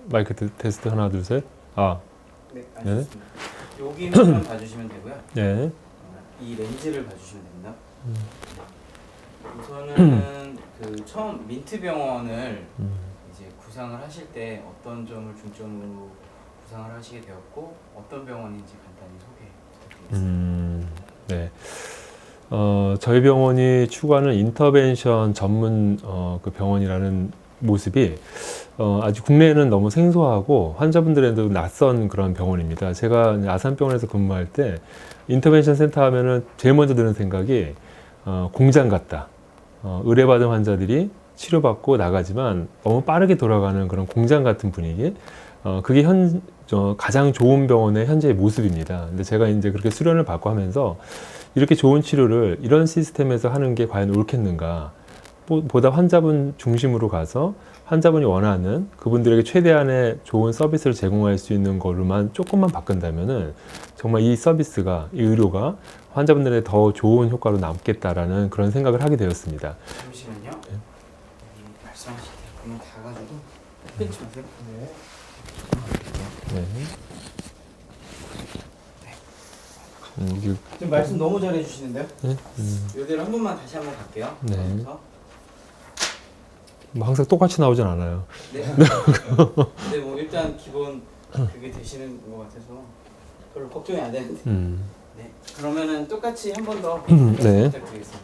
마이크 테스트 하나, 둘, 셋. 네, 네. 알겠습니다. 여기만 봐주시면 되고요. 네. 이 렌즈를 봐주시면 됩니다. 우선은 그 처음 민트병원을 이제 구상을 하실 때 어떤 점을 중점으로 구상을 하시게 되었고 어떤 병원인지 간단히 소개 부탁드리겠습니다. 네. 저희 병원이 추구하는 인터벤션 전문 그 병원이라는 모습이 아주 국내에는 너무 생소하고 환자분들에도 낯선 그런 병원입니다. 제가 아산병원에서 근무할 때 인터벤션 센터 하면은 제일 먼저 드는 생각이 공장 같다. 의뢰받은 환자들이 치료받고 나가지만 너무 빠르게 돌아가는 그런 공장 같은 분위기. 그게 가장 좋은 병원의 현재의 모습입니다. 근데 제가 이제 그렇게 수련을 받고 하면서 이렇게 좋은 치료를 이런 시스템에서 하는 게 과연 옳겠는가? 보다 환자분 중심으로 가서 환자분이 원하는 그분들에게 최대한의 좋은 서비스를 제공할 수 있는 거로만 조금만 바꾼다면은 정말 이 서비스가, 이 의료가 환자분들에게 더 좋은 효과로 남겠다라는 그런 생각을 하게 되었습니다. 잠시만요. 말씀하실 때 그만 다 가지고 끊지 마세요. 네. 지금 말씀 너무 잘해 주시는데요. 네? 이대로 한 번만 다시 한번 갈게요. 네. 그러면서. 뭐 항상 똑같이 나오진 않아요. 네. 근데 뭐 일단 기본 그게 되시는 것 같아서 별로 걱정이 안 되는데. 네. 그러면은 똑같이 한 번 더 네. 부탁드리겠습니다.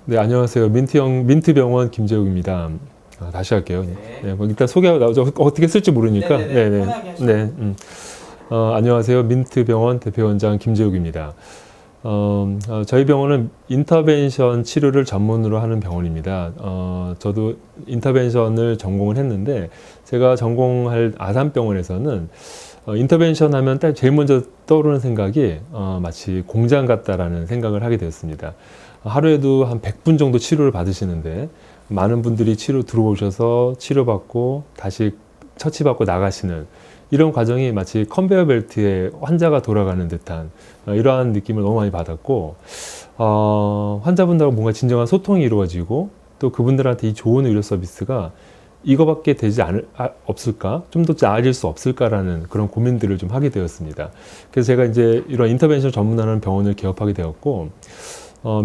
네, 안녕하세요. 민트병원 김재욱입니다. 다시 할게요. 네. 뭐 일단 소개하고 나오죠. 어떻게 쓸지 모르니까. 네네네. 편하게 하시죠. 네. 안녕하세요. 민트병원 대표원장 김재욱입니다. 저희 병원은 인터벤션 치료를 전문으로 하는 병원입니다. 저도 인터벤션을 전공을 했는데 제가 전공할 아산병원에서는 인터벤션 하면 딱 제일 먼저 떠오르는 생각이 마치 공장 같다라는 생각을 하게 되었습니다. 하루에도 한 100분 정도 치료를 받으시는데 많은 분들이 들어오셔서 치료받고 다시 처치받고 나가시는 이런 과정이 마치 컨베이어 벨트에 환자가 돌아가는 듯한 이러한 느낌을 너무 많이 받았고 환자분들하고 뭔가 진정한 소통이 이루어지고 또 그분들한테 이 좋은 의료 서비스가 이거밖에 되지 없을까? 좀 더 나아질 수 없을까라는 그런 고민들을 좀 하게 되었습니다. 그래서 제가 이제 이런 인터벤션 전문하는 병원을 개업하게 되었고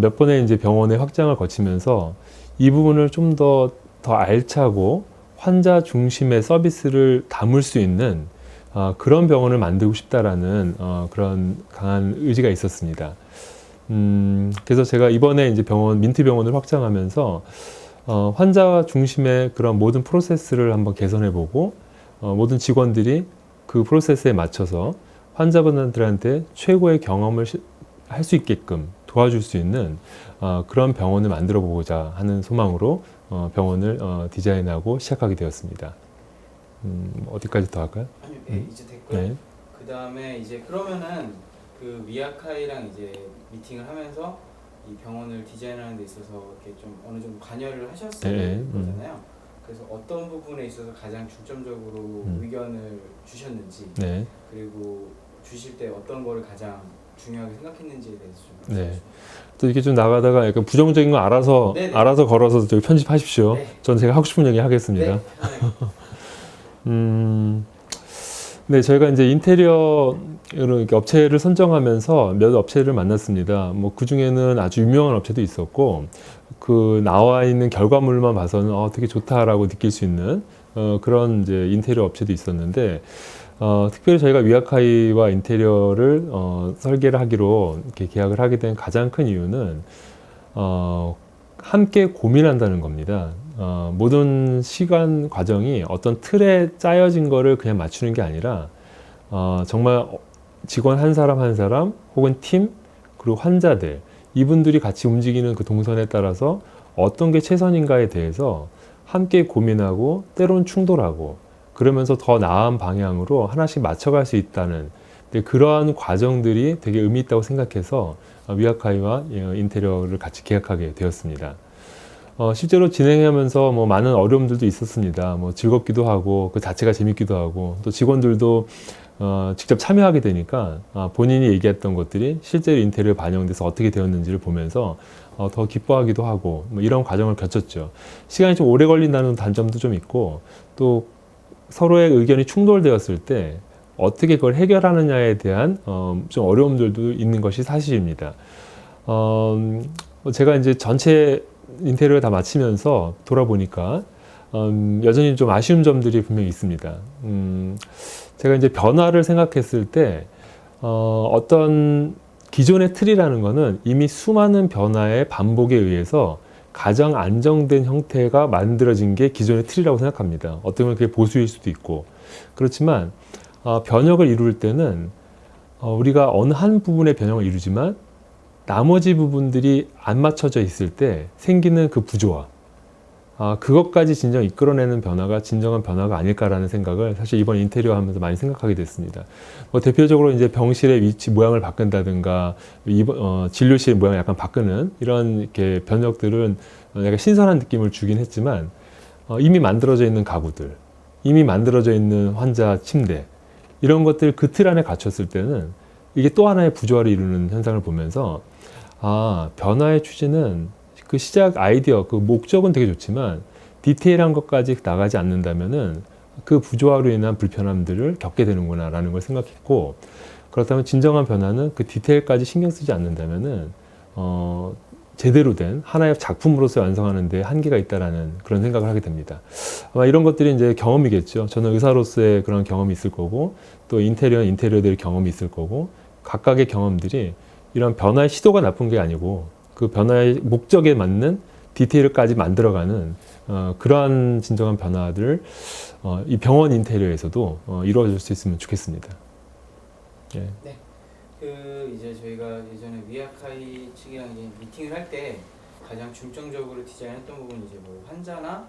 몇 번의 이제 병원의 확장을 거치면서 이 부분을 좀 더 알차고 환자 중심의 서비스를 담을 수 있는 그런 병원을 만들고 싶다라는 그런 강한 의지가 있었습니다. 그래서 제가 이번에 이제 민트병원을 확장하면서 환자 중심의 그런 모든 프로세스를 한번 개선해보고 모든 직원들이 그 프로세스에 맞춰서 환자분들한테 최고의 경험을 할 수 있게끔 도와줄 수 있는 그런 병원을 만들어 보고자 하는 소망으로 병원을 디자인하고 시작하게 되었습니다. 어디까지 더 할까요? 아니요, 네, 이제 됐고요. 네. 그 다음에 이제 그러면은 그 위아카이랑 이제 미팅을 하면서 이 병원을 디자인하는 데 있어서 이렇게 좀 어느 정도 관여를 하셨을 네, 거잖아요. 그래서 어떤 부분에 있어서 가장 중점적으로 의견을 주셨는지, 네. 그리고 주실 때 어떤 거를 가장 중요하게 생각했는지에 대해서 좀 네. 말씀해 또 이렇게 좀 나가다가 약간 부정적인 거 알아서 네네. 걸어서 저기 편집하십시오. 네. 전 제가 하고 싶은 얘기 하겠습니다. 네, 네, 저희가 이제 인테리어 이렇게 업체를 선정하면서 몇 업체를 만났습니다. 뭐 그 중에는 아주 유명한 업체도 있었고, 그 나와 있는 결과물만 봐서는 되게 좋다라고 느낄 수 있는 그런 이제 인테리어 업체도 있었는데, 특별히 저희가 위아카이와 인테리어를 설계를 하기로 이렇게 계약을 하게 된 가장 큰 이유는 함께 고민한다는 겁니다. 모든 시간 과정이 어떤 틀에 짜여진 거를 그냥 맞추는 게 아니라 정말 직원 한 사람 한 사람 혹은 팀 그리고 환자들 이분들이 같이 움직이는 그 동선에 따라서 어떤 게 최선인가에 대해서 함께 고민하고 때론 충돌하고 그러면서 더 나은 방향으로 하나씩 맞춰갈 수 있다는 그러한 과정들이 되게 의미 있다고 생각해서 위아카이와 인테리어를 같이 계약하게 되었습니다. 실제로 진행하면서 뭐 많은 어려움들도 있었습니다. 뭐 즐겁기도 하고 그 자체가 재밌기도 하고 또 직원들도 직접 참여하게 되니까 본인이 얘기했던 것들이 실제로 인테리어에 반영돼서 어떻게 되었는지를 보면서 더 기뻐하기도 하고 뭐 이런 과정을 거쳤죠. 시간이 좀 오래 걸린다는 단점도 좀 있고 또 서로의 의견이 충돌되었을 때 어떻게 그걸 해결하느냐에 대한 좀 어려움들도 있는 것이 사실입니다. 제가 이제 전체 인테리어를 다 마치면서 돌아보니까 여전히 좀 아쉬운 점들이 분명히 있습니다. 제가 이제 변화를 생각했을 때 어떤 기존의 틀이라는 거는 이미 수많은 변화의 반복에 의해서 가장 안정된 형태가 만들어진 게 기존의 틀이라고 생각합니다. 어떻게 보면 그게 보수일 수도 있고 그렇지만 변혁을 이룰 때는 우리가 어느 한 부분의 변형을 이루지만 나머지 부분들이 안 맞춰져 있을 때 생기는 그 부조화 그것까지 진정 이끌어내는 변화가 진정한 변화가 아닐까라는 생각을 사실 이번 인테리어 하면서 많이 생각하게 됐습니다. 뭐 대표적으로 이제 병실의 위치 모양을 바꾼다든가 진료실 모양을 약간 바꾸는 이런 이렇게 변혁들은 약간 신선한 느낌을 주긴 했지만 이미 만들어져 있는 가구들, 이미 만들어져 있는 환자 침대 이런 것들 그 틀 안에 갇혔을 때는 이게 또 하나의 부조화를 이루는 현상을 보면서 변화의 추진은 그 시작 아이디어, 그 목적은 되게 좋지만 디테일한 것까지 나가지 않는다면은 그 부조화로 인한 불편함들을 겪게 되는구나라는 걸 생각했고 그렇다면 진정한 변화는 그 디테일까지 신경 쓰지 않는다면은 제대로 된 하나의 작품으로서 완성하는 데 한계가 있다라는 그런 생각을 하게 됩니다. 아마 이런 것들이 이제 경험이겠죠. 저는 의사로서의 그런 경험이 있을 거고 또 인테리어들 경험이 있을 거고 각각의 경험들이 이런 변화의 시도가 나쁜 게 아니고 그 변화의 목적에 맞는 디테일까지 만들어가는 그러한 진정한 변화들을 이 병원 인테리어에서도 이루어질 수 있으면 좋겠습니다. 예. 네. 그 이제 저희가 예전에 위아카이 측이랑 이제 미팅을 할 때 가장 중점적으로 디자인했던 부분이 이제 뭐 환자나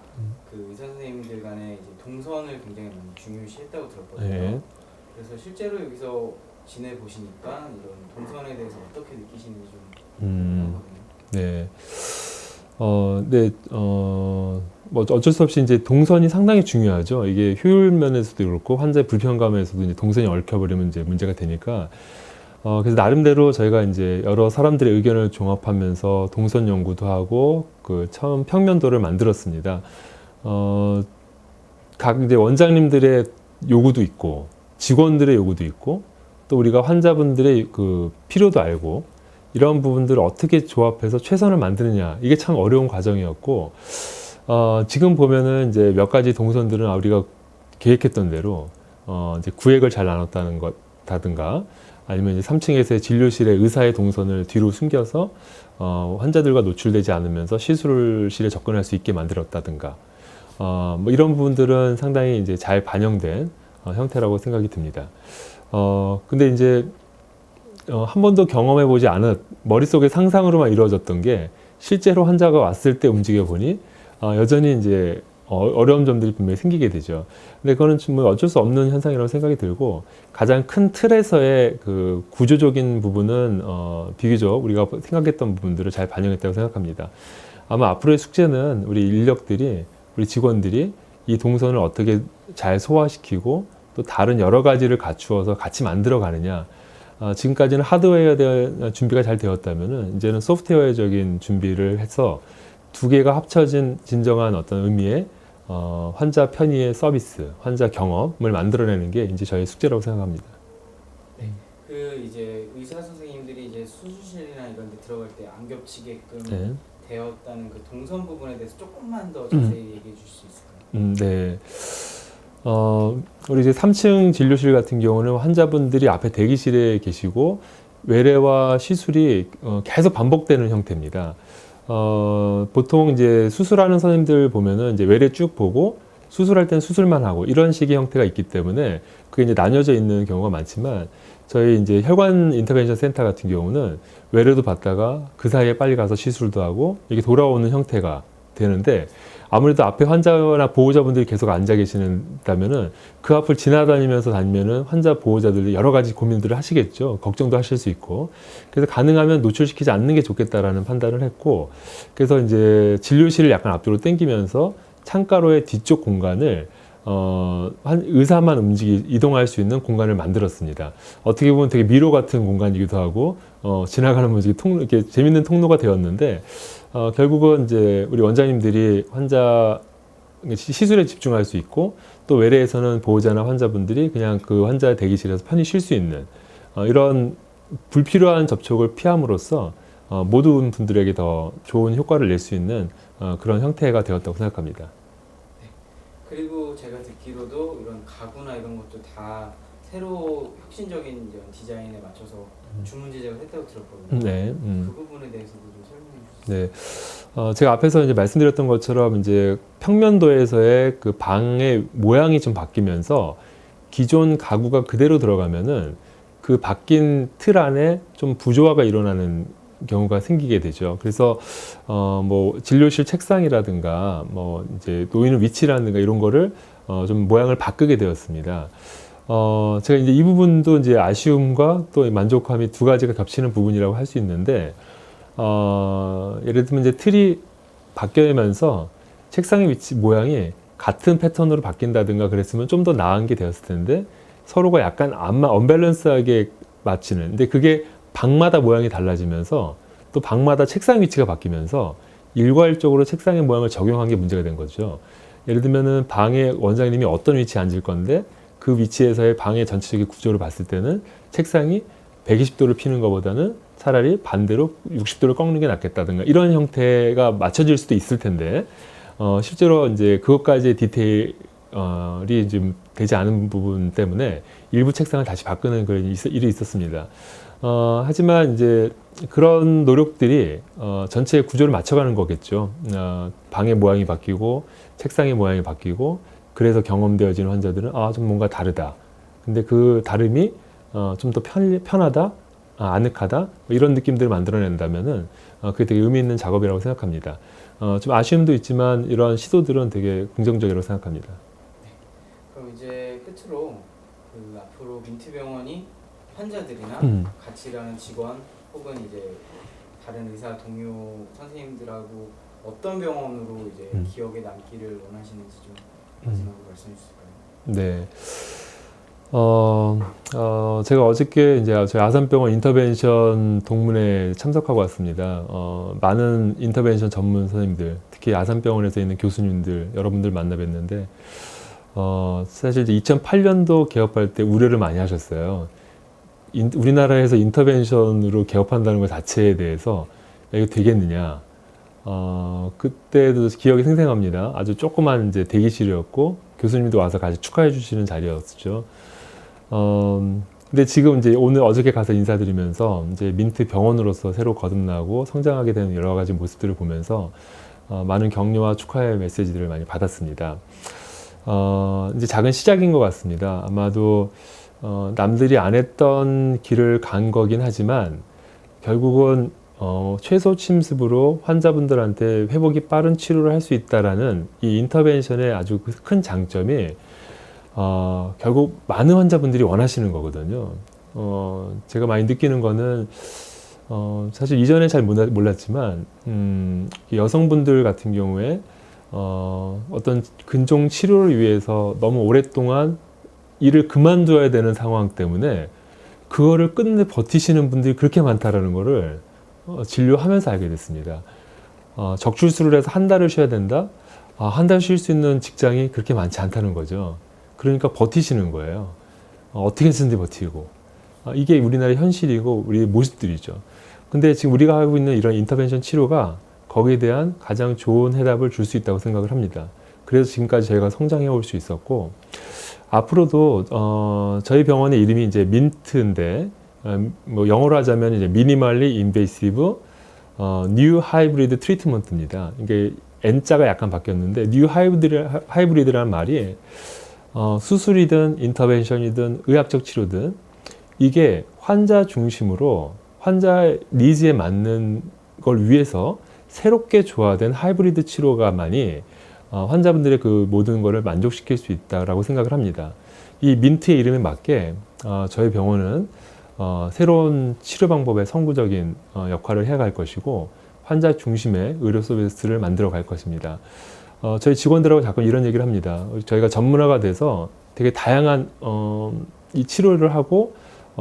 그 의사 선생님들 간의 이제 동선을 굉장히 많이 중요시했다고 들었거든요. 예. 그래서 실제로 여기서 지내 보시니까 이런 동선에 대해서 어떻게 느끼시는지 좀 궁금하거든요. 네. 네, 뭐 어쩔 수 없이 이제 동선이 상당히 중요하죠. 이게 효율 면에서도 그렇고 환자의 불편감에서도 이제 동선이 얽혀버리면 이제 문제가 되니까. 그래서 나름대로 저희가 이제 여러 사람들의 의견을 종합하면서 동선 연구도 하고 그 처음 평면도를 만들었습니다. 각 이제 원장님들의 요구도 있고 직원들의 요구도 있고 또 우리가 환자분들의 그 필요도 알고 이런 부분들을 어떻게 조합해서 최선을 만드느냐 이게 참 어려운 과정이었고 지금 보면은 이제 몇 가지 동선들은 우리가 계획했던 대로 이제 구획을 잘 나눴다는 것다든가 아니면 이제 3층에서의 진료실의 의사의 동선을 뒤로 숨겨서 환자들과 노출되지 않으면서 시술실에 접근할 수 있게 만들었다든가 뭐 이런 부분들은 상당히 이제 잘 반영된 형태라고 생각이 듭니다. 근데 이제 한 번도 경험해보지 않은 머릿속에 상상으로만 이루어졌던 게 실제로 환자가 왔을 때 움직여 보니 여전히 이제 어려운 점들이 분명히 생기게 되죠. 근데 그거는 좀 어쩔 수 없는 현상이라고 생각이 들고 가장 큰 틀에서의 그 구조적인 부분은 비교적 우리가 생각했던 부분들을 잘 반영했다고 생각합니다. 아마 앞으로의 숙제는 우리 인력들이 우리 직원들이 이 동선을 어떻게 잘 소화시키고 또 다른 여러 가지를 갖추어서 같이 만들어 가느냐. 지금까지는 하드웨어에 대한 준비가 잘 되었다면은 이제는 소프트웨어적인 준비를 해서 두 개가 합쳐진 진정한 어떤 의미의 환자 편의의 서비스, 환자 경험을 만들어내는 게 이제 저희 숙제라고 생각합니다. 네. 그 이제 의사 선생님들이 이제 수술실이나 이런 데 들어갈 때 안 겹치게끔 네. 되었다는 그 동선 부분에 대해서 조금만 더 자세히 얘기해 주실 수 있을까요? 네. 우리 이제 3층 진료실 같은 경우는 환자분들이 앞에 대기실에 계시고 외래와 시술이 계속 반복되는 형태입니다. 보통 이제 수술하는 선생님들 보면은 이제 외래 쭉 보고 수술할 땐 수술만 하고 이런 식의 형태가 있기 때문에 그게 이제 나뉘어져 있는 경우가 많지만 저희 이제 혈관 인터벤션 센터 같은 경우는 외래도 봤다가 그 사이에 빨리 가서 시술도 하고 이게 돌아오는 형태가 되는데 아무래도 앞에 환자나 보호자분들이 계속 앉아 계시다면은 그 앞을 지나다니면서 다니면은 환자 보호자들이 여러 가지 고민들을 하시겠죠. 걱정도 하실 수 있고. 그래서 가능하면 노출시키지 않는 게 좋겠다라는 판단을 했고, 그래서 이제 진료실을 약간 앞뒤로 당기면서 창가로의 뒤쪽 공간을 의사만 이동할 수 있는 공간을 만들었습니다. 어떻게 보면 되게 미로 같은 공간이기도 하고 지나가는 분들이 이렇게 재밌는 통로가 되었는데 결국은 이제 우리 원장님들이 환자 시술에 집중할 수 있고 또 외래에서는 보호자나 환자분들이 그냥 그 환자 대기실에서 편히 쉴 수 있는 이런 불필요한 접촉을 피함으로써 모든 분들에게 더 좋은 효과를 낼 수 있는 그런 형태가 되었다고 생각합니다. 그리고 제가 듣기로도 이런 가구나 이런 것도 다 새로 혁신적인 이런 디자인에 맞춰서 주문 제작을 했다고 들었거든요. 네, 그 부분에 대해서도 좀 설명해 주세요. 네, 제가 앞에서 이제 말씀드렸던 것처럼 이제 평면도에서의 그 방의 모양이 좀 바뀌면서 기존 가구가 그대로 들어가면은 그 바뀐 틀 안에 좀 부조화가 일어나는 경우가 생기게 되죠. 그래서 뭐 진료실 책상이라든가 뭐 이제 놓이는 위치라든가 이런 거를 좀 모양을 바꾸게 되었습니다. 제가 이제 이 부분도 이제 아쉬움과 또 만족함이 두 가지가 겹치는 부분이라고 할 수 있는데 예를 들면 이제 틀이 바뀌면서 책상의 위치 모양이 같은 패턴으로 바뀐다든가 그랬으면 좀 더 나은 게 되었을 텐데 서로가 약간 언밸런스하게 맞추는. 근데 그게 방마다 모양이 달라지면서 또 방마다 책상 위치가 바뀌면서 일괄적으로 책상의 모양을 적용한 게 문제가 된 거죠. 예를 들면은 방에 원장님이 어떤 위치에 앉을 건데 그 위치에서의 방의 전체적인 구조를 봤을 때는 책상이 120도를 피는 것보다는 차라리 반대로 60도를 꺾는 게 낫겠다든가 이런 형태가 맞춰질 수도 있을 텐데 실제로 이제 그것까지의 디테일이 좀 되지 않은 부분 때문에 일부 책상을 다시 바꾸는 그런 일이 있었습니다. 하지만 이제 그런 노력들이 전체의 구조를 맞춰가는 거겠죠. 방의 모양이 바뀌고 책상의 모양이 바뀌고 그래서 경험되어지는 환자들은 좀 뭔가 다르다. 근데 그 다름이 좀 더 편하다, 아늑하다 뭐 이런 느낌들을 만들어낸다면은 그게 되게 의미 있는 작업이라고 생각합니다. 좀 아쉬움도 있지만 이런 시도들은 되게 긍정적이라고 생각합니다. 그럼 이제 끝으로 그 앞으로 민트병원이 환자들이나 같이 일하는 직원 혹은 이제 다른 의사 동료 선생님들하고 어떤 병원으로 이제 기억에 남기를 원하시는지 좀 마지막으로 말씀해 주실까요? 네. 제가 어저께 이제 저희 아산병원 인터벤션 동문회에 참석하고 왔습니다. 많은 인터벤션 전문 선생님들, 특히 아산병원에서 있는 교수님들, 여러분들 만나 뵀는데, 사실 이제 2008년도 개업할 때 우려를 많이 하셨어요. 우리나라에서 인터벤션으로 개업한다는 것 자체에 대해서, 야, 이거 되겠느냐. 그때도 기억이 생생합니다. 아주 조그만 이제 대기실이었고, 교수님도 와서 같이 축하해 주시는 자리였죠. 근데 지금 이제 오늘 어저께 가서 인사드리면서 이제 민트 병원으로서 새로 거듭나고 성장하게 되는 여러 가지 모습들을 보면서 많은 격려와 축하의 메시지들을 많이 받았습니다. 이제 작은 시작인 것 같습니다. 아마도 남들이 안 했던 길을 간 거긴 하지만 결국은 최소 침습으로 환자분들한테 회복이 빠른 치료를 할 수 있다라는 이 인터벤션의 아주 큰 장점이 결국 많은 환자분들이 원하시는 거거든요. 제가 많이 느끼는 거는 사실 이전에 잘 몰랐지만 여성분들 같은 경우에 어떤 근종 치료를 위해서 너무 오랫동안 일을 그만둬야 되는 상황 때문에 그거를 끝내 버티시는 분들이 그렇게 많다라는 거를 진료하면서 알게 됐습니다. 적출수를 해서 한 달을 쉬어야 된다? 한 달 쉴 수 있는 직장이 그렇게 많지 않다는 거죠. 그러니까 버티시는 거예요. 어떻게 해서든지 버티고. 이게 우리나라의 현실이고 우리의 모습들이죠. 근데 지금 우리가 하고 있는 이런 인터벤션 치료가 거기에 대한 가장 좋은 해답을 줄 수 있다고 생각을 합니다. 그래서 지금까지 저희가 성장해 올 수 있었고, 앞으로도 저희 병원의 이름이 이제 민트인데, 뭐 영어로 하자면 이제 Minimally Invasive New Hybrid Treatment입니다. 이게 N자가 약간 바뀌었는데 New Hybrid라는 말이 수술이든 인터벤션이든 의학적 치료든 이게 환자 중심으로 환자의 니즈에 맞는 걸 위해서 새롭게 조화된 하이브리드 치료가만이 환자분들의 그 모든 것을 만족시킬 수 있다라고 생각을 합니다. 이 민트의 이름에 맞게 저희 병원은 새로운 치료 방법의 선구적인 역할을 해갈 것이고 환자 중심의 의료 서비스를 만들어 갈 것입니다. 저희 직원들하고 자꾸 이런 얘기를 합니다. 저희가 전문화가 돼서 되게 다양한 이 치료를 하고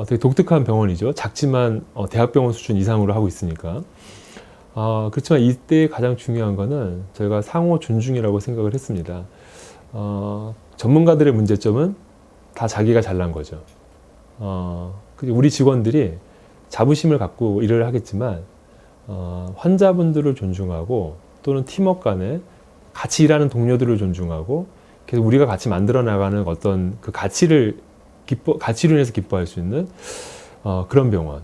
되게 독특한 병원이죠. 작지만 대학병원 수준 이상으로 하고 있으니까. 그렇지만 이때 가장 중요한 거는 저희가 상호 존중이라고 생각을 했습니다. 전문가들의 문제점은 다 자기가 잘난 거죠. 우리 직원들이 자부심을 갖고 일을 하겠지만 환자분들을 존중하고 또는 팀워크 간에 같이 일하는 동료들을 존중하고 계속 우리가 같이 만들어 나가는 어떤 그 가치로 인해서 기뻐할 수 있는 그런 병원.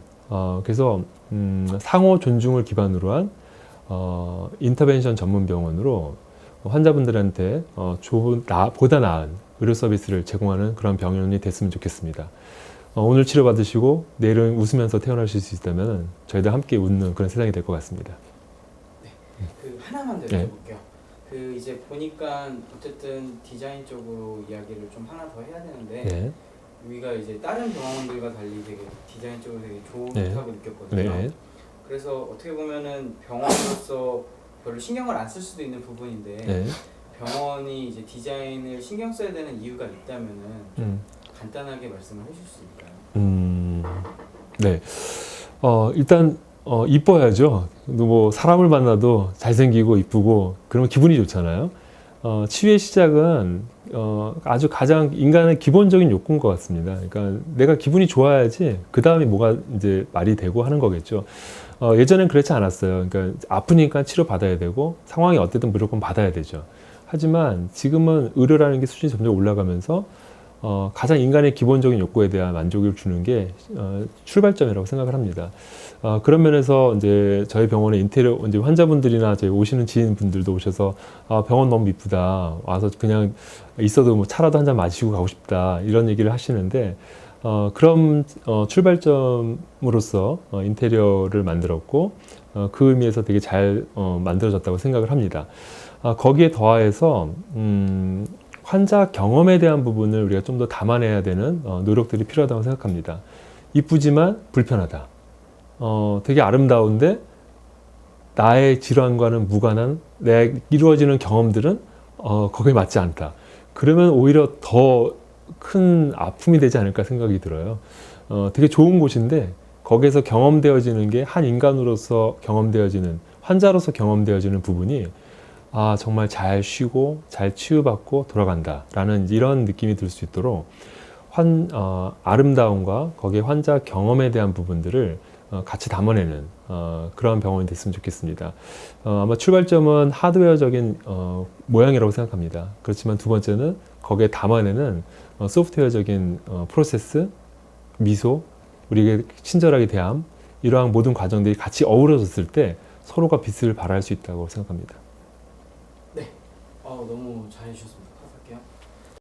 그래서 상호 존중을 기반으로 한 인터벤션 전문 병원으로 환자분들한테 보다 나은 의료 서비스를 제공하는 그런 병원이 됐으면 좋겠습니다. 오늘 치료받으시고 내일은 웃으면서 태어나실 수 있다면 저희들 함께 웃는 그런 세상이 될 것 같습니다. 네, 그 하나만 더 네. 여쭤볼게요. 그 이제 보니까 어쨌든 디자인 쪽으로 이야기를 좀 하나 더 해야 되는데 네. 우리가 이제 다른 병원들과 달리 되게 디자인 쪽으로 되게 좋다고 느꼈거든요. 네. 그래서 어떻게 보면은 병원으로서 별로 신경을 안 쓸 수도 있는 부분인데 네. 병원이 이제 디자인을 신경 써야 되는 이유가 있다면은 좀 간단하게 말씀을 해주실 수 있을까요? 네. 일단 이뻐야죠. 뭐 사람을 만나도 잘생기고 이쁘고 그러면 기분이 좋잖아요. 치유의 시작은 아주 가장 인간의 기본적인 욕구인 것 같습니다. 그러니까 내가 기분이 좋아야지 그 다음에 뭐가 이제 말이 되고 하는 거겠죠. 예전엔 그렇지 않았어요. 그러니까 아프니까 치료 받아야 되고 상황이 어쨌든 무조건 받아야 되죠. 하지만 지금은 의료라는 게 수준이 점점 올라가면서 가장 인간의 기본적인 욕구에 대한 만족을 주는 게 출발점이라고 생각을 합니다. 그런 면에서 이제 저희 병원의 인테리어 이제 환자분들이나 저희 오시는 지인분들도 오셔서 병원 너무 이쁘다, 와서 그냥 있어도 뭐 차라도 한 잔 마시고 가고 싶다, 이런 얘기를 하시는데 그런 출발점으로서 인테리어를 만들었고 그 의미에서 되게 잘 만들어졌다고 생각을 합니다. 거기에 더해서 환자 경험에 대한 부분을 우리가 좀 더 담아내야 되는 노력들이 필요하다고 생각합니다. 이쁘지만 불편하다. 되게 아름다운데 나의 질환과는 무관한 이루어지는 경험들은 거기에 맞지 않다. 그러면 오히려 더 큰 아픔이 되지 않을까 생각이 들어요. 되게 좋은 곳인데 거기에서 경험되어지는 게 한 인간으로서 경험되어지는, 환자로서 경험되어지는 부분이 정말 잘 쉬고 잘 치유받고 돌아간다 라는 이런 느낌이 들 수 있도록 아름다움과 거기에 환자 경험에 대한 부분들을 같이 담아내는 그런 병원이 됐으면 좋겠습니다. 아마 출발점은 하드웨어적인 모양이라고 생각합니다. 그렇지만 두 번째는 거기에 담아내는 소프트웨어적인 프로세스, 미소, 우리에게 친절하게 대함, 이러한 모든 과정들이 같이 어우러졌을 때 서로가 빛을 발할 수 있다고 생각합니다. 네, 너무 잘해주셨습니다. 할게요.